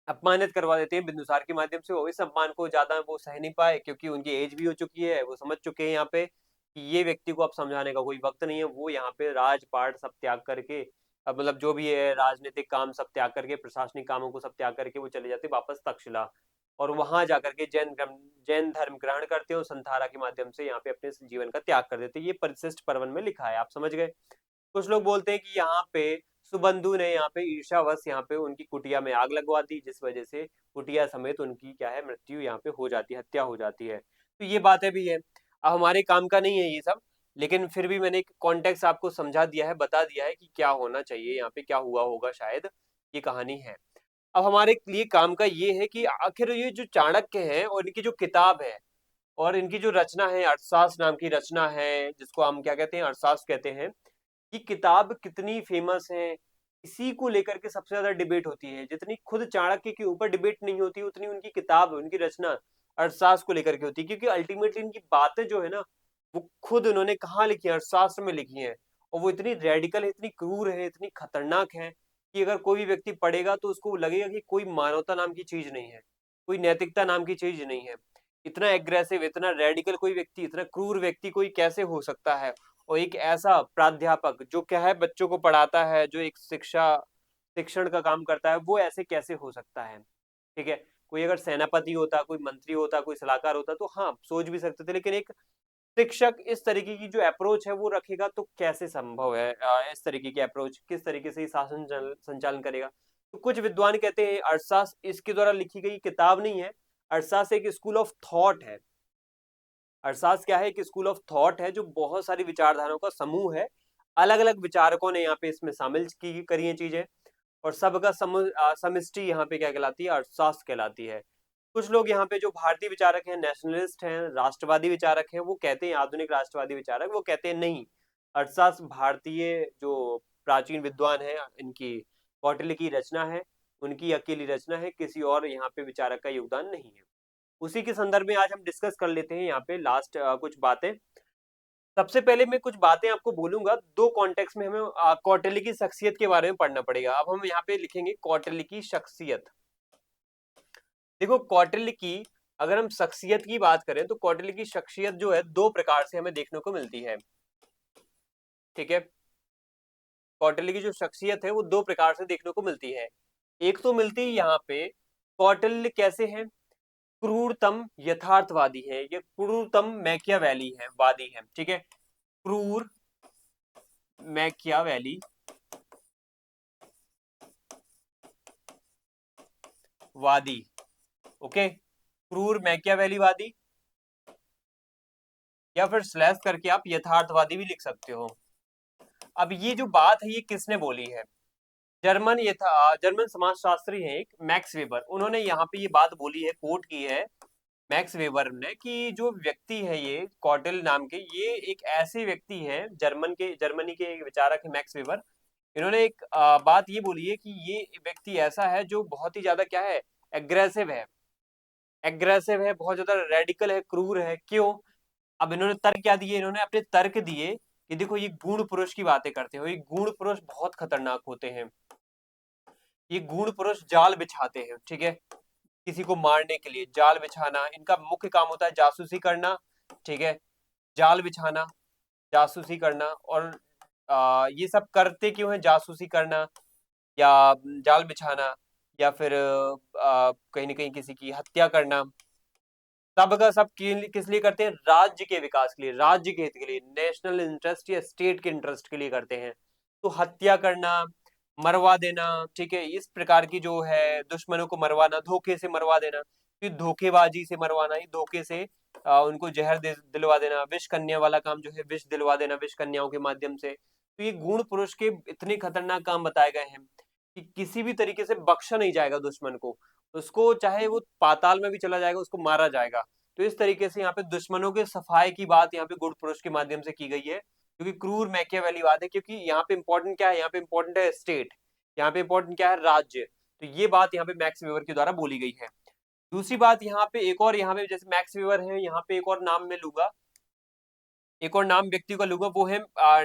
अपमानित करवा देते हैं बिंदुसार के माध्यम से। वो इस अपमान को ज्यादा वो सह नहीं पाए, क्योंकि उनकी एज भी हो चुकी है, वो समझ चुके हैं यहाँ पे कि ये व्यक्ति को अब समझाने का कोई वक्त नहीं है। वो यहाँ पे राजपाट सब त्याग करके, अब मतलब जो भी है राजनीतिक काम सब त्याग करके, प्रशासनिक कामों को सब त्याग करके वो चले जाते वापस तक्षशिला, और वहां जाकर के जैन धर्म ग्रहण करते हैं, और संथारा के माध्यम से यहाँ पे अपने जीवन का त्याग कर देते हैं। ये परिशिष्ट पर्वन में लिखा है, आप समझ गए। कुछ लोग बोलते हैं कि यहाँ पे सुबंधु ने यहाँ पे ईर्ष्यावश यहाँ पे उनकी कुटिया में आग लगवा दी, जिस वजह से कुटिया समेत उनकी क्या है मृत्यु यहाँ पे हो जाती है, हत्या हो जाती है। तो ये बातें भी है। अब हमारे काम का नहीं है ये सब, लेकिन फिर भी मैंने एक कॉन्टेक्स्ट आपको समझा दिया है, बता दिया है कि क्या होना चाहिए, यहाँ पे क्या हुआ होगा, शायद ये कहानी है। अब हमारे लिए काम का ये है कि आखिर ये जो चाणक्य है और इनकी जो किताब है और इनकी जो रचना है, अर्थशास्त्र नाम की रचना है, जिसको हम क्या कहते हैं, अर्थशास्त्र कहते हैं, कि किताब कितनी फेमस है, इसी को लेकर के सबसे ज्यादा डिबेट होती है। जितनी खुद चाणक्य के ऊपर डिबेट नहीं होती, उतनी उनकी किताब, उनकी रचना अर्थशास्त्र को लेकर के होती है। क्योंकि अल्टीमेटली इनकी बातें जो है ना, वो खुद उन्होंने कहाँ लिखी है, अर्थशास्त्र में लिखी है। और वो इतनी रेडिकल है, इतनी क्रूर है, इतनी खतरनाक है कि अगर कोई भी व्यक्ति पढ़ेगा तो उसको लगेगा कि कोई मानवता नाम की चीज नहीं है, कोई नैतिकता नाम की चीज नहीं है। इतना एग्रेसिव, इतना रेडिकल कोई व्यक्ति, इतना क्रूर व्यक्ति कोई कैसे हो सकता है। और एक ऐसा प्राध्यापक जो क्या है बच्चों को पढ़ाता है, जो एक शिक्षण का काम करता है, वो ऐसे कैसे हो सकता है। ठीक है, कोई अगर सेनापति होता, कोई मंत्री होता, कोई सलाहकार होता तो हाँ सोच भी सकते थे, लेकिन एक शिक्षक इस तरीके की जो अप्रोच है वो रखेगा तो कैसे संभव है। इस तरीके की अप्रोच किस तरीके से शासन संचालन करेगा। तो कुछ विद्वान कहते हैं अर्थशास्त्र इसके द्वारा लिखी गई किताब नहीं है, अर्थशास्त्र एक स्कूल ऑफ थॉट है। अर्थशास्त्र क्या है, एक स्कूल ऑफ थॉट है, जो बहुत सारी विचारधाराओं का समूह है। अलग अलग विचारकों ने यहाँ पे इसमें शामिल की करी है चीजें, और सबका समष्टि यहाँ पे क्या कहलाती है, अर्थशास्त्र कहलाती है। कुछ लोग यहाँ पे जो भारतीय विचारक हैं, नेशनलिस्ट हैं, राष्ट्रवादी विचारक हैं, वो कहते हैं, आधुनिक राष्ट्रवादी विचारक वो कहते हैं नहीं, अर्थशास्त्र भारतीय जो प्राचीन विद्वान है इनकी कौटिल्य की रचना है, उनकी अकेली रचना है, किसी और यहाँ पे विचारक का योगदान नहीं है। उसी के संदर्भ में आज हम डिस्कस कर लेते हैं यहाँ पे लास्ट कुछ बातें। सबसे पहले मैं कुछ बातें आपको बोलूंगा, दो कॉन्टेक्स्ट में हमें कौटिल्य की शख्सियत के बारे में पढ़ना पड़ेगा। अब हम यहाँ पे लिखेंगे कौटिल्य की शख्सियत। देखो कौटिल्य की अगर हम शख्सियत की बात करें तो कौटिल्य की शख्सियत जो है दो प्रकार से हमें देखने को मिलती है। ठीक है, कौटिल्य की जो शख्सियत है वो दो प्रकार से देखने को मिलती है। एक तो मिलती है यहाँ पे, कौटिल्य कैसे है, क्रूरतम यथार्थवादी है, ये क्रूरतम मैकियावेली है, वादी है। ठीक है, क्रूर मैकियावेली वादी। ओके, क्रूर मैकियावेली वादी, या फिर स्लैश करके आप यथार्थवादी भी लिख सकते हो। अब ये जो बात है ये किसने बोली है, जर्मन समाजशास्त्री है एक मैक्स वेबर, उन्होंने यहाँ पे ये बात बोली है, कोट की है मैक्स वेबर ने, कि जो व्यक्ति है ये कौटिल्य नाम के, ये एक ऐसे व्यक्ति हैं, जर्मनी के एक विचारक है मैक्स वेबर। इन्होंने एक बात ये बोली है कि ये व्यक्ति ऐसा है जो बहुत ही ज्यादा क्या है, एग्रेसिव है, बहुत ज्यादा रेडिकल है, क्रूर है। क्यों? अब इन्होंने तर्क क्या दिए, इन्होंने अपने तर्क दिए कि देखो ये गुण पुरुष की बातें करते हो, ये गुण पुरुष बहुत खतरनाक होते हैं, ये गुण पुरुष जाल बिछाते हैं। ठीक है, किसी को मारने के लिए जाल बिछाना, इनका मुख्य काम होता है जासूसी करना। ठीक है, जाल बिछाना, जासूसी करना, और ये सब करते क्यों है, जासूसी करना या जाल बिछाना, या फिर कहीं ना कहीं किसी की हत्या करना, सब का सब किस लिए करते हैं, राज्य के विकास के लिए, राज्य के हित के लिए, नेशनल इंटरेस्ट या स्टेट के इंटरेस्ट के लिए करते हैं। तो हत्या करना, मरवा देना, ठीक है, इस प्रकार की जो है दुश्मनों को मरवाना, धोखे से मरवा देना, फिर धोखेबाजी से मरवाना, ये धोखे से उनको जहर दिलवा देना, विष कन्या वाला काम जो है, विष दिलवा देना विष कन्याओं के माध्यम से। तो ये गुण पुरुष के इतने खतरनाक काम बताए गए हैं कि किसी भी तरीके से बख्शा नहीं जाएगा दुश्मन को, उसको चाहे वो पाताल में भी चला जाएगा, उसको मारा जाएगा। तो इस तरीके से यहाँ पे दुश्मनों के सफाई की बात यहाँ पे गुण पुरुष के माध्यम से की गई है, क्योंकि क्रूर मैकियावेली बात है, क्योंकि यहाँ पे इंपॉर्टेंट क्या है, यहाँ पे इंपॉर्टेंट है स्टेट, यहाँ पे इंपॉर्टेंट क्या है, राज्य। तो ये बात यहाँ पे मैक्स वेबर के द्वारा बोली गई है। दूसरी बात यहाँ पे एक और, यहाँ पे जैसे मैक्स वेबर है, यहाँ पे एक और नाम मैं लूंगा, एक और नाम व्यक्ति का लूंगा, वो है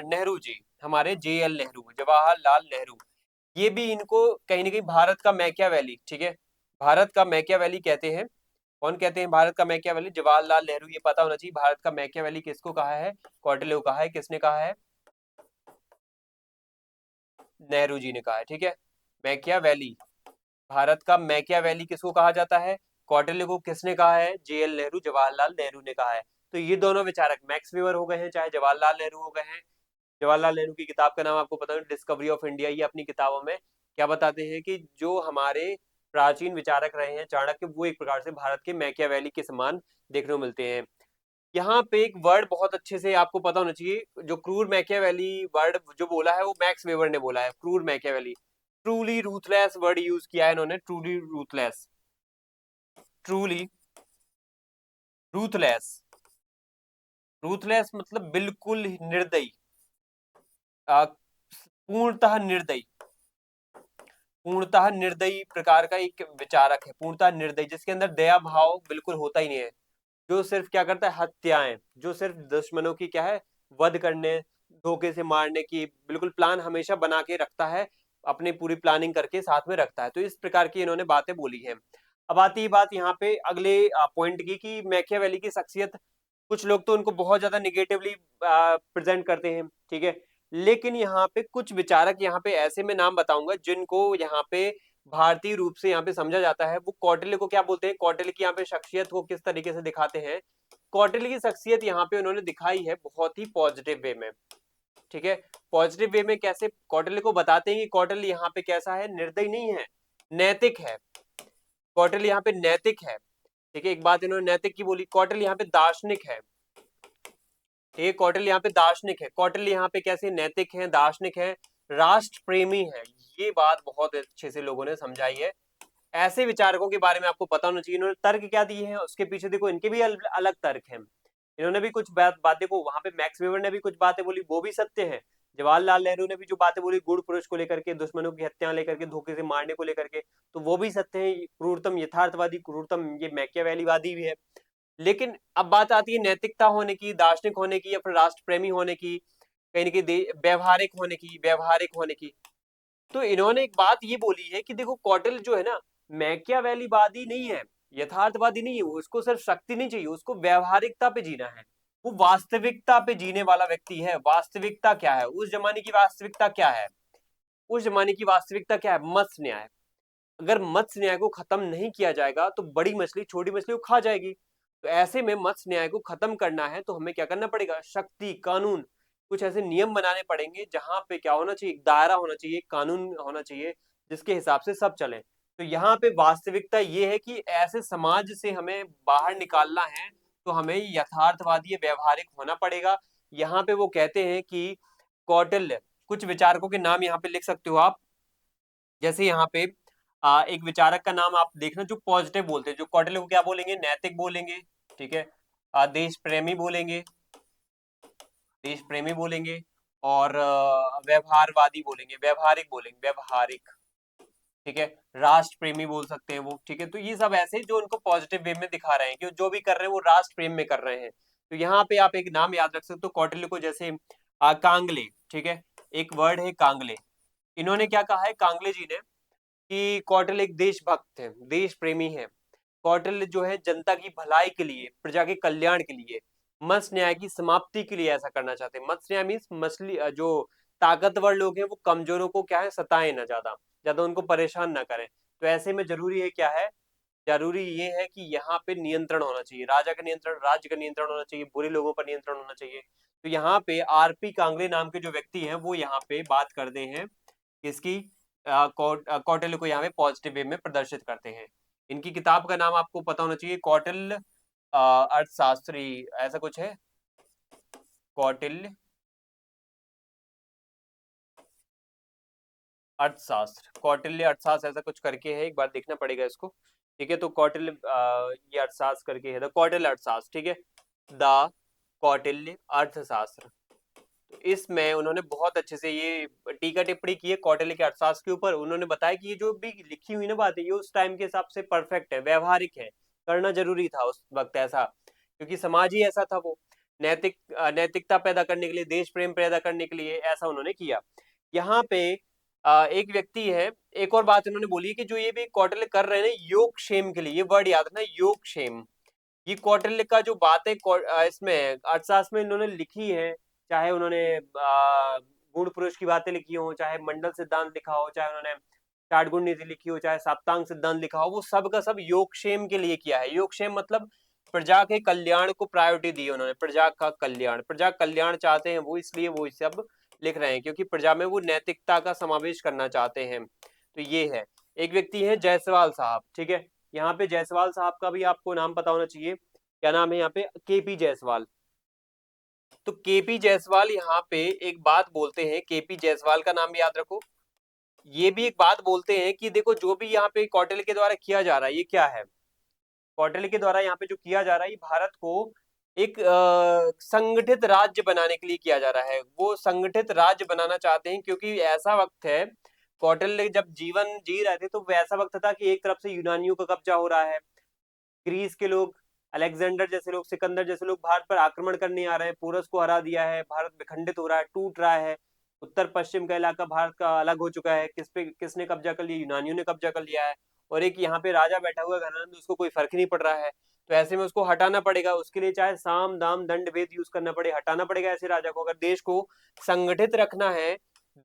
नेहरू जी, हमारे JL नेहरू, जवाहरलाल नेहरू। ये भी इनको कहीं ना कहीं भारत का मैकियावेली, ठीक है, भारत का मैकियावेली कहते हैं, कौन कहते हैं भारत का मैकियावेली? जवाहरलाल नेहरू। ये पता होना चाहिए, भारत का मैकियावेली किसको कहा है? कौटिल्य को कहा है। किसने कहा है? नेहरू जी ने कहा है। ठीक है, मैकियावेली, भारत का मैकियावेली किसको कहा जाता है? कौटिल्य को। किसने कहा है? जेएल नेहरू, जवाहरलाल नेहरू ने कहा है। तो ये दोनों विचारक मैक्स वेबर हो गए हैं, चाहे जवाहरलाल नेहरू हो गए हैं। जवाहरलाल नेहरू की किताब का नाम आपको पता है, डिस्कवरी ऑफ इंडिया। ये अपनी किताबों में क्या बताते हैं कि जो हमारे प्राचीन विचारक रहे हैं चाणक्य, वो एक प्रकार से भारत के मैकियावेली के समान देखने को मिलते हैं। यहाँ पे एक वर्ड बहुत अच्छे से आपको पता होना चाहिए, जो क्रूर मैकियावेली वर्ड जो बोला है वो मैक्स वेबर ने बोला है, क्रूर Machiavelli. Truly ruthless word use किया है इन्होंने, truly ruthless, truly ruthless. Ruthless मतलब बिल्कुल निर्दयी, पूर्णतः निर्दयी, पूर्णतः निर्दयी प्रकार का एक विचारक है, पूर्णतः निर्दयी, जिसके अंदर दया भाव बिल्कुल होता ही नहीं है, जो सिर्फ क्या करता है? हत्याएं, जो सिर्फ दुश्मनों की क्या है? वध करने, धोखे से मारने की बिल्कुल प्लान हमेशा बना के रखता है, अपनी पूरी प्लानिंग करके साथ में रखता है। तो इस प्रकार की इन्होंने बातें बोली हैं। अब आती है बात यहाँ पे अगले पॉइंट की, कि मैकियावेली की शख्सियत, कुछ लोग तो उनको बहुत ज्यादा निगेटिवली प्रेजेंट करते हैं, ठीक है, लेकिन यहाँ पे कुछ विचारक, यहाँ पे ऐसे मैं नाम बताऊंगा जिनको यहाँ पे भारतीय रूप से यहाँ पे समझा जाता है। वो कौटिल्य को क्या बोलते हैं? कौटिल्य की यहाँ पे शख्सियत को किस तरीके से दिखाते हैं? कौटिल्य की शख्सियत यहाँ पे उन्होंने दिखाई है बहुत ही पॉजिटिव वे में। ठीक है, पॉजिटिव वे में कैसे? कौटिल्य को बताते हैं कि कौटिल्य यहाँ पे कैसा है? निर्दयी नहीं है, नैतिक है। कौटिल्य यहाँ पे नैतिक है। ठीक है, एक बात इन्होंने नैतिक की बोली। कौटिल्य यहाँ पे दार्शनिक है। ठीक, कौटिल्य यहाँ पे दार्शनिक है। कौटिल्य यहाँ पे कैसे? नैतिक है, दार्शनिक है, राष्ट्र प्रेमी है। ये बात बहुत अच्छे से लोगों ने समझाई है। ऐसे विचारकों के बारे में आपको पता होना चाहिए। इन्होंने तर्क क्या दिए हैं उसके पीछे देखो, इनके भी अलग तर्क हैं। इन्होंने भी कुछ बातें को, वहां पे मैक्स वेबर ने भी कुछ बातें बोली, वो भी सत्य है। जवाहरलाल नेहरू ने भी जो बातें बोली गुड़ पुरुष को लेकर के, दुश्मनों की हत्या लेकर के, धोखे से मारने को लेकर के, तो वो भी सत्य है। क्रूरतम यथार्थवादी, क्रूरतम ये मैकियावेलीवादी भी है। लेकिन अब बात आती है नैतिकता होने की, दार्शनिक होने की, या फिर राष्ट्र प्रेमी होने की, कहीं ना कहीं व्यवहारिक होने की, व्यवहारिक होने की। तो इन्होंने एक बात ये बोली है कि देखो कौटिल्य जो है ना, मैकियावेलीवादी नहीं है, यथार्थवादी नहीं है, उसको सिर्फ शक्ति नहीं चाहिए, उसको व्यवहारिकता पे जीना है। वो वास्तविकता पे जीने वाला व्यक्ति है। वास्तविकता क्या है? उस जमाने की वास्तविकता क्या है? उस जमाने की वास्तविकता क्या है? मत्स्य न्याय। अगर मत्स्य न्याय को खत्म नहीं किया जाएगा तो बड़ी मछली छोटी मछली को खा जाएगी। तो ऐसे में मत्स्य न्याय को खत्म करना है तो हमें क्या करना पड़ेगा? शक्ति, कानून, कुछ ऐसे नियम बनाने पड़ेंगे जहां पे क्या होना चाहिए? दायरा होना चाहिए, कानून होना चाहिए, जिसके हिसाब से सब चले। तो यहाँ पे वास्तविकता ये है कि ऐसे समाज से हमें बाहर निकालना है तो हमें यथार्थवादी, व्यवहारिक होना पड़ेगा। यहाँ पे वो कहते हैं कि कौटिल्य, कुछ विचारकों के नाम यहाँ पे लिख सकते हो आप। जैसे यहाँ पे एक विचारक का नाम आप देखना जो पॉजिटिव बोलते हैं, जो कौटिल्य को क्या बोलेंगे? नैतिक बोलेंगे। ठीक है, देश प्रेमी बोलेंगे, देश प्रेमी बोलेंगे, और व्यवहारवादी बोलेंगे, व्यवहारिक बोलेंगे, व्यवहारिक। ठीक है, राष्ट्र प्रेमी बोल सकते हैं वो। ठीक है, तो ये सब ऐसे जो उनको पॉजिटिव वे में दिखा रहे हैं कि जो भी कर रहे हैं वो राष्ट्र प्रेम में कर रहे हैं। तो यहाँ पे आप एक नाम याद रख सकते हो कौटिल्य को, जैसे कांगले। ठीक है, एक वर्ड है कांगले। इन्होंने क्या कहा है कांगले जी ने? कि कौटिल्य एक देशभक्त है, देश प्रेमी है। कौटिल्य जो है जनता की भलाई के लिए, प्रजा के कल्याण के लिए, मत्स्य न्याय की समाप्ति के लिए ऐसा करना चाहते हैं। मत्स्य न्याय मीन्स मछली, जो ताकतवर लोग हैं वो कमजोरों को क्या है? सताएं ना, ज्यादा ज्यादा उनको परेशान ना करें। तो ऐसे में जरूरी है क्या है? जरूरी ये है कि यहाँ पे नियंत्रण होना चाहिए, राजा का नियंत्रण, राज्य का नियंत्रण होना चाहिए, बुरे लोगों पर नियंत्रण होना चाहिए। तो यहाँ पे आरपी कांगले नाम के जो व्यक्ति हैं वो यहाँ पे बात करते हैं किसकी? कौटिल्य को यहाँ पे पॉजिटिव वे में प्रदर्शित करते हैं। इनकी किताब का नाम आपको पता होना चाहिए, कौटिल्य अर्थशास्त्री, ऐसा कुछ है, कौटिल्य अर्थशास्त्र, कौटिल्य अर्थशास्त्र ऐसा कुछ करके है, एक बार देखना पड़ेगा इसको। ठीक है, तो कौटिल्य ये अर्थशास्त्र करके है, द कौटिल्य अर्थशास्त्र। ठीक है, द कौटिल्य अर्थशास्त्र। तो इसमें उन्होंने बहुत अच्छे से ये टीका टिप्पणी की है कौटिल्य के अर्थशास्त्र के ऊपर। उन्होंने बताया कि ये जो भी लिखी हुई ना बातें, ये उस टाइम के हिसाब से परफेक्ट है, व्यवहारिक है, करना जरूरी था उस वक्त ऐसा, क्योंकि समाज ही ऐसा था। वो नैतिकता पैदा करने के लिए, देश प्रेम पैदा करने के लिए ऐसा उन्होंने किया। यहाँ पे एक व्यक्ति है, एक और बात इन्होंने बोली है कि जो ये भी कौटिल्य कर रहे हैं ना योगक्षेम के लिए, ये वर्ड याद रखना, योगक्षेम। ये कौटिल्य का जो बातें इसमें अर्थशास्त्र में इन्होंने लिखी है, चाहे उन्होंने गुण पुरुष की बातें लिखी हो, चाहे मंडल सिद्धांत लिखा हो, चाहे उन्होंने चार गुण नीति लिखी हो, चाहे साप्तांग सिद्धांत लिखा हो, वो सब का सब योगक्षेम के लिए किया है। योगक्षेम मतलब प्रजा के कल्याण को प्रायोरिटी दी उन्होंने, प्रजा का कल्याण, प्रजा कल्याण चाहते हैं वो, इसलिए वो सब लिख रहे हैं, क्योंकि प्रजा में वो नैतिकता का समावेश करना चाहते हैं। तो ये है। एक व्यक्ति है जायसवाल साहब, ठीक है, यहाँ पे जायसवाल साहब का भी आपको नाम पता होना चाहिए। क्या नाम है यहाँ पे? केपी जायसवाल। तो केपी जायसवाल यहाँ पे एक बात बोलते हैं, केपी जायसवाल का नाम भी याद रखो। ये भी एक बात बोलते हैं कि देखो जो भी यहाँ पे कौटिल्य के द्वारा किया जा रहा है, ये क्या है? कौटिल्य के द्वारा यहाँ पे जो किया जा रहा है, ये भारत को एक संगठित राज्य बनाने के लिए किया जा रहा है। वो संगठित राज्य बनाना चाहते हैं, क्योंकि ऐसा वक्त है, कौटिल्य जब जीवन जी रहे थे तो वैसा वक्त था कि एक तरफ से यूनानियों का कब्जा हो रहा है, ग्रीस के लोग, अलेक्जेंडर जैसे लोग, सिकंदर जैसे लोग भारत पर आक्रमण करने आ रहे हैं, पोरस को हरा दिया है, भारत विखंडित हो रहा है, टूट रहा है, उत्तर पश्चिम का इलाका भारत का अलग हो चुका है, किसने कब्जा कर लिया? यूनानियों ने कब्जा कर लिया है। और एक यहाँ पे राजा बैठा हुआ है घनानंद, उसको कोई फर्क नहीं पड़ रहा है। तो ऐसे में उसको हटाना पड़ेगा, उसके लिए चाहे साम दाम दंड भेद यूज करना पड़े, हटाना पड़ेगा ऐसे राजा को। अगर देश को संगठित रखना है,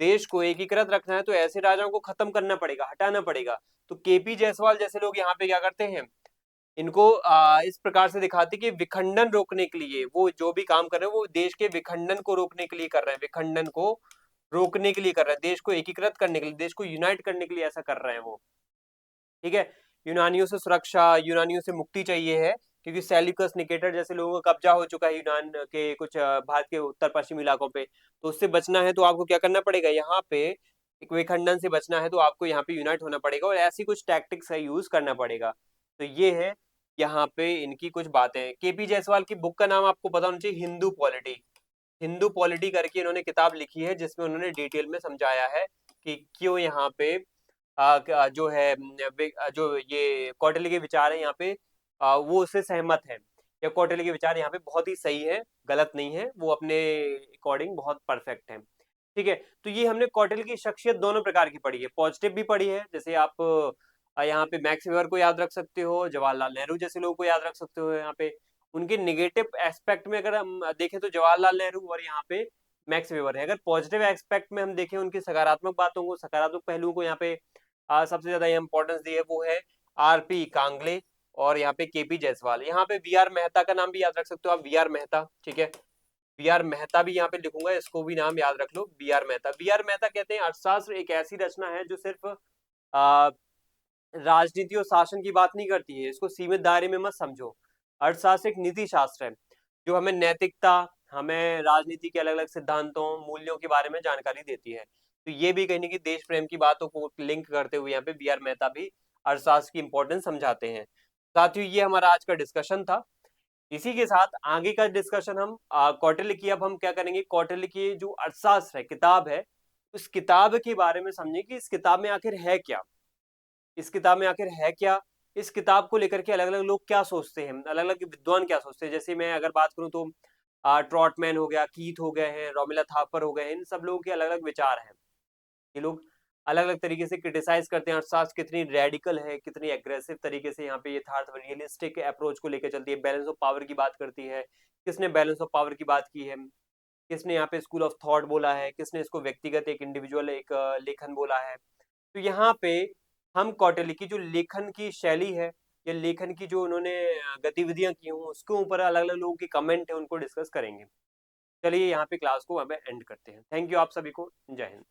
देश को एकीकृत रखना है, तो ऐसे राजाओं को खत्म करना पड़ेगा, हटाना पड़ेगा। तो केपी जायसवाल जैसे लोग यहाँ पे क्या करते हैं, इनको इस प्रकार से दिखाते कि विखंडन रोकने के लिए वो जो भी काम कर रहे हैं, वो देश के विखंडन को रोकने के लिए कर रहे हैं, विखंडन को रोकने के लिए कर रहे हैं, देश को एकीकृत करने के लिए, देश को यूनाइट करने के लिए ऐसा कर रहे हैं वो। ठीक है, यूनानियों से सुरक्षा, यूनानियों से मुक्ति चाहिए है, क्योंकि सेल्यूकस निकेटर जैसे लोगों का कब्जा हो चुका है यूनान के कुछ भारत के उत्तर पश्चिमी इलाकों पे। तो उससे बचना है तो आपको क्या करना पड़ेगा, यहाँ पे एक विखंडन से बचना है तो आपको यहाँ पे यूनाइट होना पड़ेगा, और ऐसी कुछ टैक्टिक्स है यूज करना पड़ेगा। तो ये है यहाँ पे इनकी कुछ बातें। केपी जायसवाल की बुक का नाम आपको पता होना चाहिए, हिंदू पॉलिटी। हिंदू पॉलिटी करके इन्होंने किताब लिखी है, जिसमें उन्होंने डिटेल में समझाया है कि क्यों यहाँ पे जो है जो ये कौटिल्य के विचार है यहाँ पे, वो उससे सहमत है, या कौटिल्य के विचार यहाँ पे बहुत ही सही है, गलत नहीं है, वो अपने अकॉर्डिंग बहुत परफेक्ट है। ठीक है, तो ये हमने कौटिल्य की शख्सियत दोनों प्रकार की पढ़ी है, पॉजिटिव भी पढ़ी है, जैसे आप यहाँ पे मैक्स वेबर को याद रख सकते हो, जवाहरलाल नेहरू जैसे लोगों को याद रख सकते हो। यहाँ पे उनके निगेटिव एस्पेक्ट में अगर हम देखें तो जवाहरलाल नेहरू और यहाँ पे मैक्स वेबर है। अगर पॉजिटिव एस्पेक्ट में हम देखें, उनकी सकारात्मक बातों को, सकारात्मक पहलुओं को यहाँ पे सबसे ज्यादा इंपॉर्टेंस दी है, वो है आरपी कांगले और यहाँ पे केपी जायसवाल। यहाँ पे वी आर मेहता का नाम भी याद रख सकते हो आप, वी आर मेहता। ठीक है, वी आर मेहता भी यहाँ पे लिखूंगा, इसको भी नाम याद रख लो, V R Mehta. V R Mehta कहते हैं अर्थशास्त्र एक ऐसी रचना है जो सिर्फ राजनीति और शासन की बात नहीं करती है, इसको सीमित दायरे में मत समझो। अर्थशास्त्र एक नीति शास्त्र है, जो हमें नैतिकता, हमें राजनीति के अलग अलग सिद्धांतों, मूल्यों के बारे में जानकारी देती है। तो ये भी कहीं ना कहीं देश प्रेम की बातों को लिंक करते हुए यहाँ पे बी आर मेहता भी अर्थशास्त्र की इंपॉर्टेंस समझाते हैं। साथियों, ये हमारा आज का डिस्कशन था। इसी के साथ आगे का डिस्कशन हम कौटिल्य की, अब हम क्या करेंगे, कौटिल्य की जो अर्थशास्त्र है किताब है, उस किताब के बारे में समझें कि इस किताब में आखिर है क्या, इस किताब में आखिर है क्या, इस किताब को लेकर के अलग अलग लोग क्या सोचते हैं, अलग अलग विद्वान क्या सोचते हैं। जैसे मैं अगर बात करूं तो ट्रॉटमैन हो गया, कीथ हो गए हैं, रोमिला थापर हो गए हैं, इन सब लोगों के अलग अलग विचार हैं। ये लोग अलग अलग तरीके से क्रिटिसाइज करते हैं अर्थशास्त्र कितनी रेडिकल है, कितनी एग्रेसिव तरीके से यहाँ पे यथार्थ रियलिस्टिक अप्रोच को लेकर चलती है, बैलेंस ऑफ पावर की बात करती है। किसने बैलेंस ऑफ पावर की बात की है, किसने यहाँ पे स्कूल ऑफ थॉट बोला है, किसने इसको व्यक्तिगत एक इंडिविजुअल एक लेखन बोला है। तो यहाँ पे हम कौटिल्य की जो लेखन की शैली है, या लेखन की जो उन्होंने गतिविधियां की हूँ, उसके ऊपर अलग अलग लोगों के कमेंट है, उनको डिस्कस करेंगे। चलिए यहाँ पे क्लास को अब एंड करते हैं। थैंक यू आप सभी को, जय हिंद।